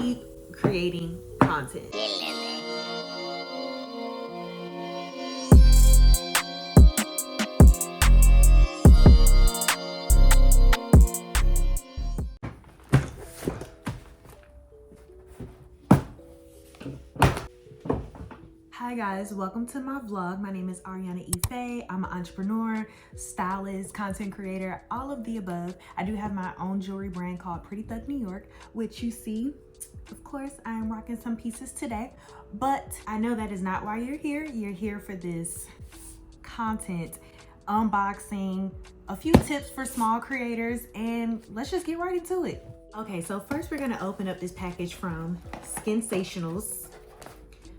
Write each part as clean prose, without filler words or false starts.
keep creating content. Hi guys, welcome to my vlog. My name is Ariana Ife. I'm an entrepreneur, stylist, content creator, all of the above. I do have my own jewelry brand called Pretty Thug New York, which you see. Of course, I am rocking some pieces today, but I know that is not why you're here. You're here for this content, unboxing, a few tips for small creators, and let's just get right into it. Okay, so first we're gonna open up this package from Skinsntial.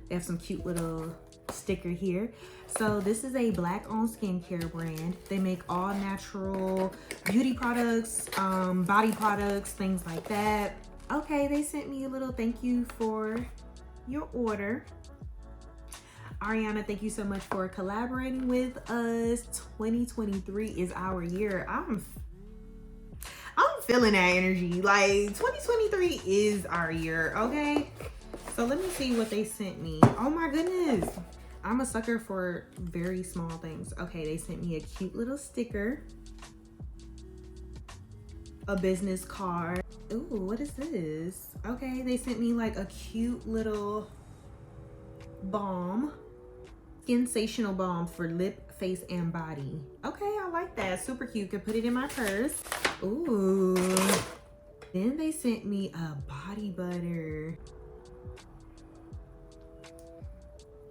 They have some cute little sticker here. So this is a Black-owned skincare brand. They make all natural beauty products, body products, things like that. Okay, they sent me a little thank you for your order. Ariana, thank you so much for collaborating with us. 2023 is our year. I'm feeling that energy. Like 2023 is our year, okay? So let me see what they sent me. Oh my goodness. I'm a sucker for very small things. Okay, they sent me a cute little sticker. A business card. Ooh, what is this? Okay, they sent me like a cute little balm. Skinsntial balm for lip, face, and body. Okay, I like that. Super cute. Could put it in my purse. Ooh. Then they sent me a body butter.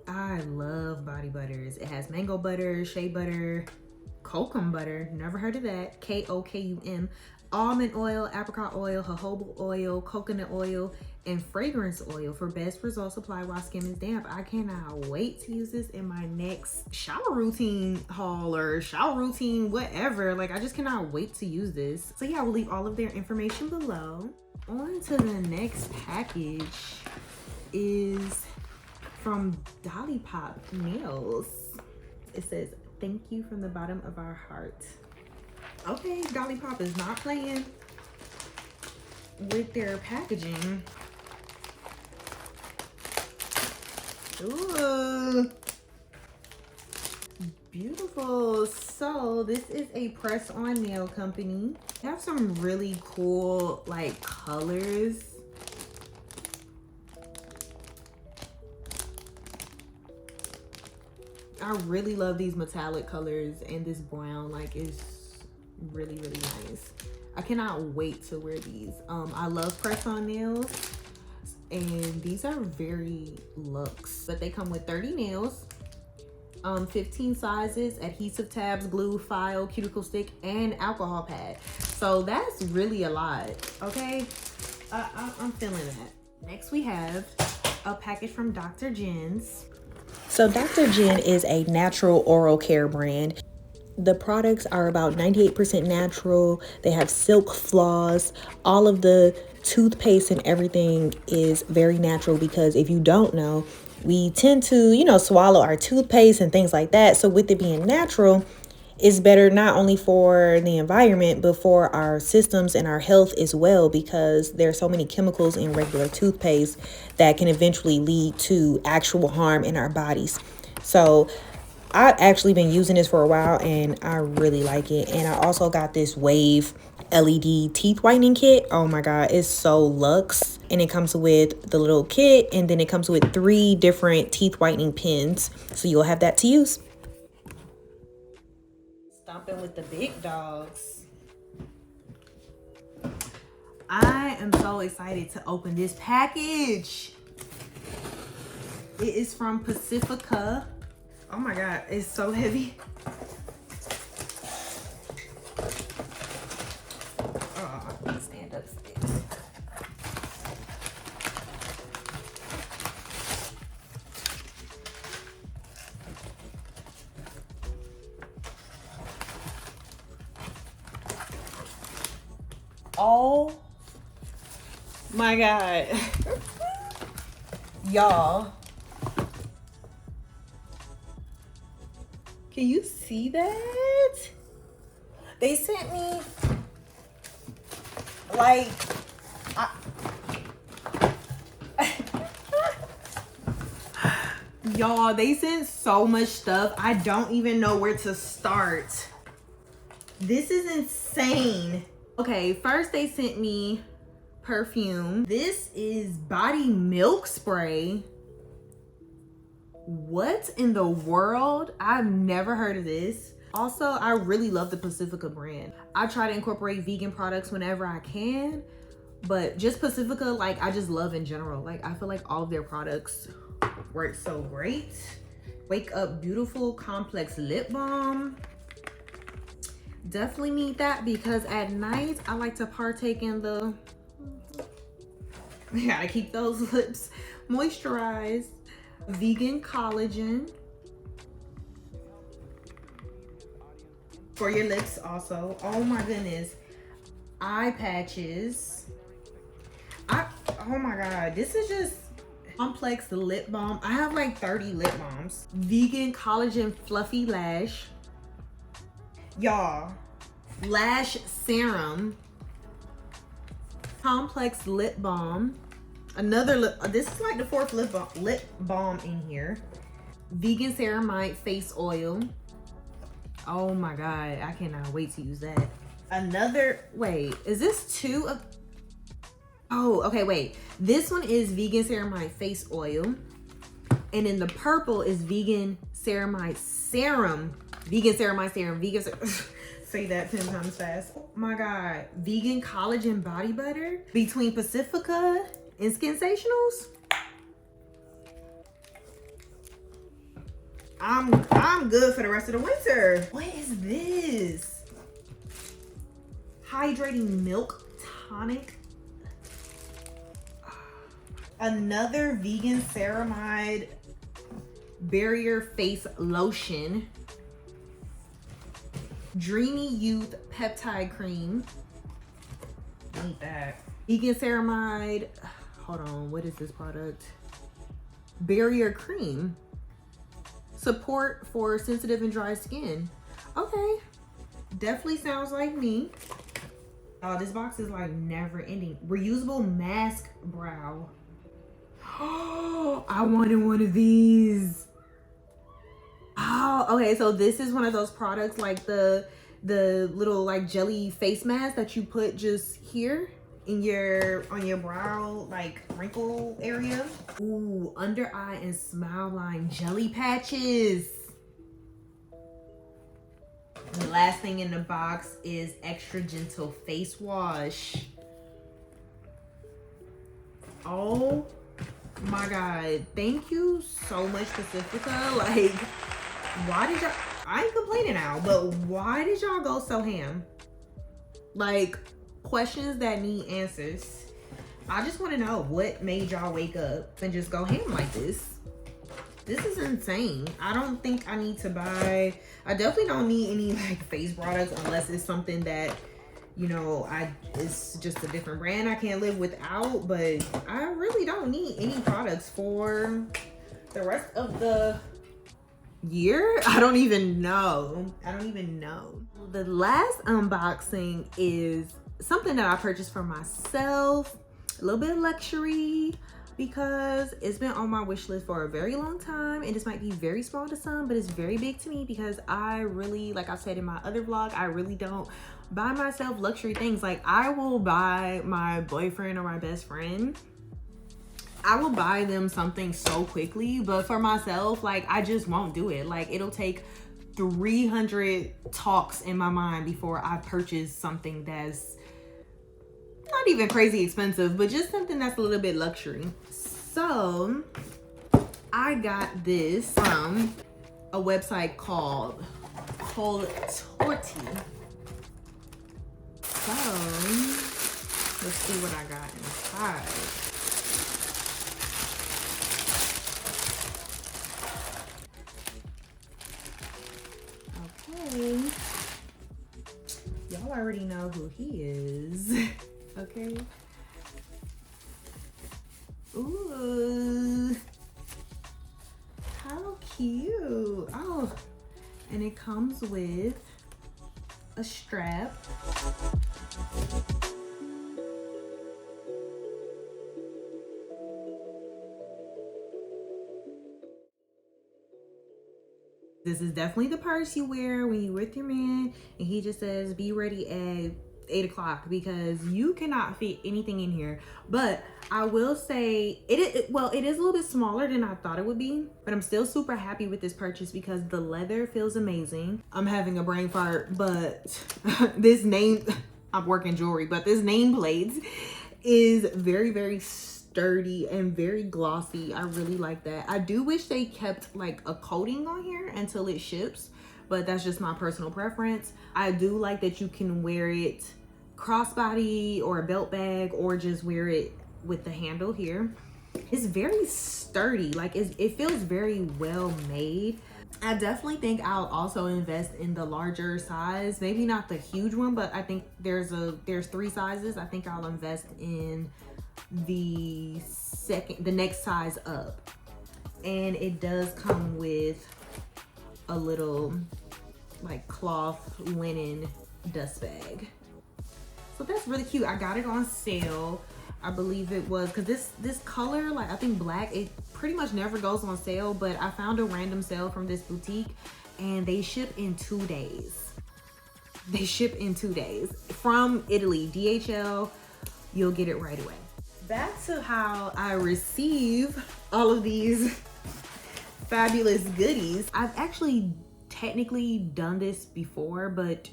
I love body butters. It has mango butter, shea butter, kokum butter, never heard of that, Kokum, almond oil, apricot oil, jojoba oil, coconut oil, and fragrance oil for best results applied while skin is damp. I cannot wait to use this in my next shower routine haul or shower routine, whatever. Like, I just cannot wait to use this. So yeah, I will leave all of their information below. On to the next package is from Dolly Pop Nails. It says, thank you from the bottom of our heart. Okay, Dolly Pop is not playing with their packaging. Ooh, beautiful. So this is a press-on nail company. They have some really cool like colors. I really love these metallic colors, and this brown like is really nice. I cannot wait to wear these. I love press-on nails, and these are very luxe, but they come with 30 nails, 15 sizes, adhesive tabs, glue, file, cuticle stick, and alcohol pad. So that's really a lot. Okay, I'm feeling that. Next we have a package from Dr. Jen's. So Dr. Jen is a natural oral care brand. The products are about 98% natural. They have silk floss. All of the toothpaste and everything is very natural, because if you don't know, we tend to, swallow our toothpaste and things like that. So with it being natural, it's better not only for the environment, but for our systems and our health as well, because there are so many chemicals in regular toothpaste that can eventually lead to actual harm in our bodies. So I've actually been using this for a while, and I really like it. And I also got this Wave LED teeth whitening kit. Oh my God, it's so luxe. And it comes with the little kit, and then it comes with 3 different teeth whitening pens. So you'll have that to use. Stomping with the big dogs. I am so excited to open this package. It is from Pacifica. Oh my God, it's so heavy. Oh, I can't stand up. Oh my God. Y'all, can you see that? They sent me like Y'all, they sent so much stuff. I don't even know where to start. This is insane. Okay, first they sent me perfume. This is body milk spray. What in the world? I've never heard of this. Also, I really love the Pacifica brand. I try to incorporate vegan products whenever I can, but just Pacifica, like, I just love in general. Like, I feel like all of their products work so great. Wake Up Beautiful Complex Lip Balm. Definitely need that because at night I like to partake in the, I gotta keep those lips moisturized. Vegan collagen for your lips also. Oh my goodness. Eye patches. Oh my god, this is just complex lip balm. I have like 30 lip balms. Vegan collagen fluffy lash. Y'all, lash serum. Complex lip balm. Another lip, this is like the 4th lip balm in here. Vegan ceramide face oil. Oh my god, I cannot wait to use that. Another, wait, is this 2 of, oh, okay, wait. This one is vegan ceramide face oil. And then the purple is vegan ceramide serum. Vegan ceramide serum, say that 10 times fast. Oh my god, vegan collagen body butter between Pacifica and Skinsntials. I'm good for the rest of the winter. What is this? Hydrating milk tonic. Another vegan ceramide barrier face lotion. Dreamy Youth peptide cream. Need that. Vegan ceramide. Hold on, what is this product? Barrier cream. Support for sensitive and dry skin. Okay, definitely sounds like me. Oh, this box is like never ending. Reusable mask brow. Oh, I wanted one of these. Oh, okay, so this is one of those products like the little like jelly face mask that you put just here in on your brow, like wrinkle area. Ooh, under eye and smile line jelly patches. And the last thing in the box is extra gentle face wash. Oh my god, thank you so much, Pacifica. Like, why did y'all, I ain't complaining now, but why did y'all go so ham? Like, questions that need answers. I just want to know what made y'all wake up and just go ham like this. This is insane. I don't think I need to buy, I definitely don't need any like face products unless it's something that, you know, it's just a different brand I can't live without, but I really don't need any products for the rest of the year. I don't even know. The last unboxing is something that I purchased for myself, a little bit of luxury, because it's been on my wish list for a very long time, and this might be very small to some, but it's very big to me because I really, like I said in my other vlog, I really don't buy myself luxury things. Like, I will buy my boyfriend or my best friend, I will buy them something so quickly, but for myself, like, I just won't do it. Like, it'll take 300 talks in my mind before I purchase something that's not even crazy expensive, but just something that's a little bit luxury. So I got this from a website called Torti. So let's see what I got inside. Okay, y'all already know who he is. Okay. Ooh, how cute. Oh, and it comes with a strap. This is definitely the purse you wear when you're with your man and he just says, be ready at 8 o'clock, because you cannot fit anything in here. But I will say it is a little bit smaller than I thought it would be, but I'm still super happy with this purchase because the leather feels amazing. I'm having a brain fart, but this name, I'm working jewelry, but this nameplate is very, very sturdy and very glossy. I really like that. I do wish they kept like a coating on here until it ships, but that's just my personal preference. I do like that you can wear it crossbody or a belt bag, or just wear it with the handle here. It's very sturdy, like it feels very well made. I definitely think I'll also invest in the larger size, maybe not the huge one, but I think there's 3 sizes. I think I'll invest in the next size up. And it does come with a little like cloth linen dust bag. So that's really cute. I got it on sale. I believe it was, because this color, like I think black, it pretty much never goes on sale, but I found a random sale from this boutique and they ship in 2 days. They ship in 2 days from Italy. DHL, you'll get it right away. Back to how I receive all of these fabulous goodies. I've actually technically done this before, but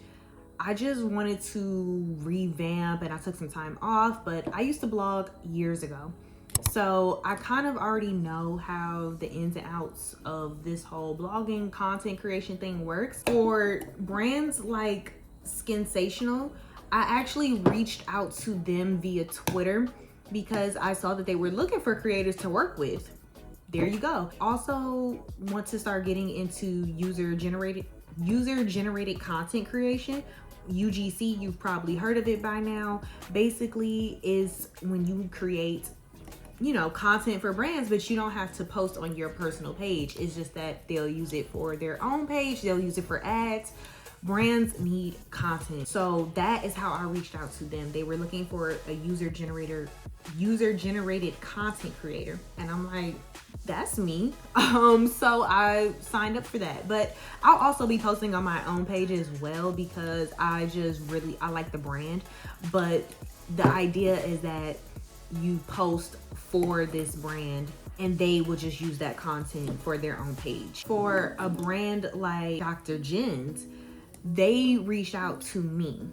I just wanted to revamp and I took some time off. But I used to blog years ago, so I kind of already know how the ins and outs of this whole blogging content creation thing works. For brands like Skinsntial, I actually reached out to them via Twitter because I saw that they were looking for creators to work with. There you go. Also want to start getting into user generated content creation. UGC, you've probably heard of it by now. Basically is when you create, you know, content for brands, but you don't have to post on your personal page. It's just that they'll use it for their own page. They'll use it for ads. Brands need content. So that is how I reached out to them. They were looking for a user generated content creator. And I'm like, that's me. So I signed up for that. But I'll also be posting on my own page as well because I like the brand. But the idea is that you post for this brand and they will just use that content for their own page. For a brand like Dr. Jen's, they reached out to me.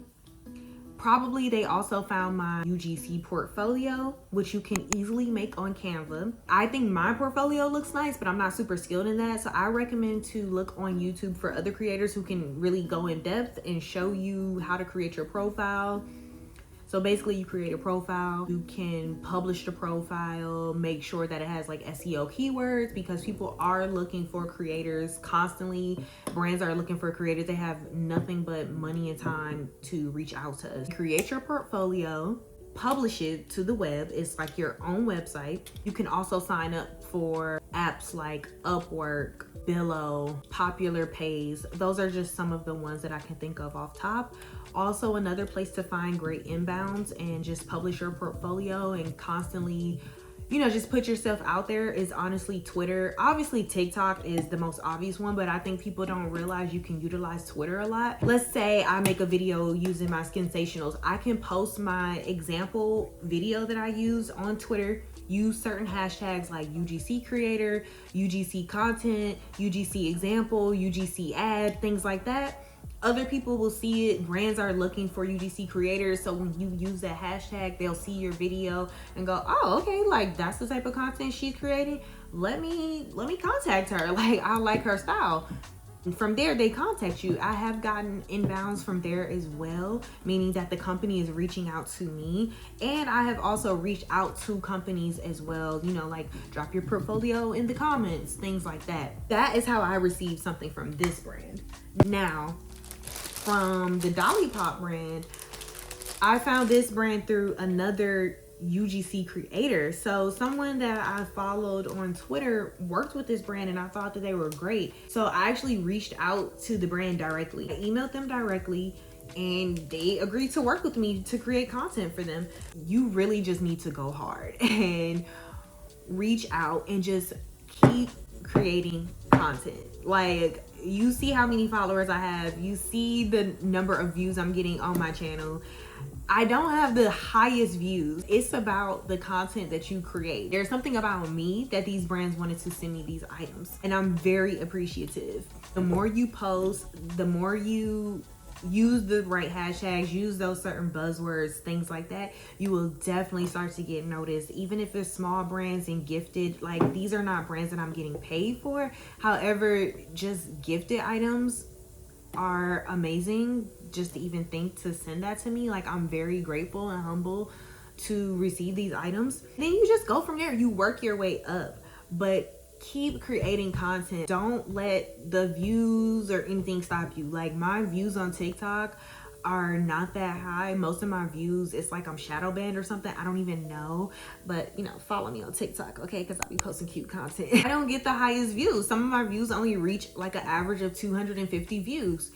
Probably they also found my UGC portfolio, which you can easily make on Canva. I think my portfolio looks nice, but I'm not super skilled in that. So I recommend to look on YouTube for other creators who can really go in depth and show you how to create your profile. So basically you create a profile, you can publish the profile, make sure that it has like SEO keywords, because people are looking for creators constantly. Brands are looking for creators. They have nothing but money and time to reach out to us. Create your portfolio, publish it to the web. It's like your own website. You can also sign up for apps like Upwork, Billo, Popular Pays. Those are just some of the ones that I can think of off top. Also, another place to find great inbounds and just publish your portfolio and constantly, you know, just put yourself out there is honestly Twitter. Obviously TikTok is the most obvious one, but I think people don't realize you can utilize Twitter a lot. Let's say I make a video using my Skinsntials. I can post my example video that I use on Twitter, use certain hashtags like UGC creator, UGC content, UGC example, UGC ad, things like that. Other people will see it. Brands are looking for UGC creators, so when you use that hashtag, they'll see your video and go, oh, okay, like that's the type of content she's creating. Let me contact her. Like, I like her style. And from there, they contact you. I have gotten inbounds from there as well, meaning that the company is reaching out to me. And I have also reached out to companies as well, you know, like drop your portfolio in the comments, things like that. That is how I received something from this brand. Now, from the Dolly Pop brand, I found this brand through another UGC creator. So someone that I followed on Twitter worked with this brand and I thought that they were great. So I actually reached out to the brand directly. I emailed them directly and they agreed to work with me to create content for them. You really just need to go hard and reach out and just keep creating content. Like, You see how many followers I have. You see the number of views I'm getting on my channel. I don't have the highest views. It's about the content that you create. There's something about me that these brands wanted to send me these items, and I'm very appreciative. The more you post, the more you use the right hashtags, use those certain buzzwords, things like that, you will definitely start to get noticed. Even if it's small brands and gifted, like these are not brands that I'm getting paid for. However, just gifted items are amazing. Just to even think to send that to me, like I'm very grateful and humble to receive these items. Then you just go from there. You work your way up, but keep creating content. Don't let the views or anything stop you. Like my views on TikTok are not that high. Most of my views, it's like I'm shadow banned or something. I don't even know, but you know, follow me on TikTok, okay? Because I'll be posting cute content. I don't get the highest views. Some of my views only reach like an average of 250 views.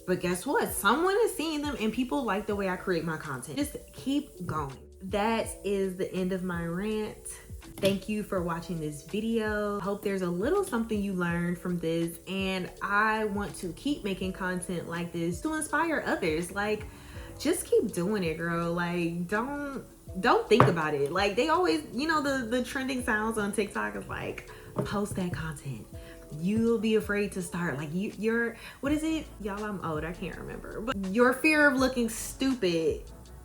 But guess what? Someone is seeing them and people like the way I create my content. Just keep going. That is the end of my rant. Thank you for watching this video. Hope there's a little something you learned from this, and I want to keep making content like this to inspire others. Like, just keep doing it, girl. Like, don't think about it. Like, they always, you know, the trending sounds on TikTok is like, post that content. You'll be afraid to start. Like you're what is it, y'all? I'm old, I can't remember, but your fear of looking stupid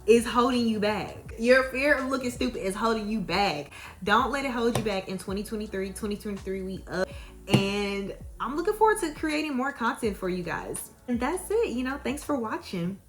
is holding you back. Your fear of looking stupid is holding you back. Don't let it hold you back. In 2023 we up, and I'm looking forward to creating more content for you guys. And that's it, you know. Thanks for watching.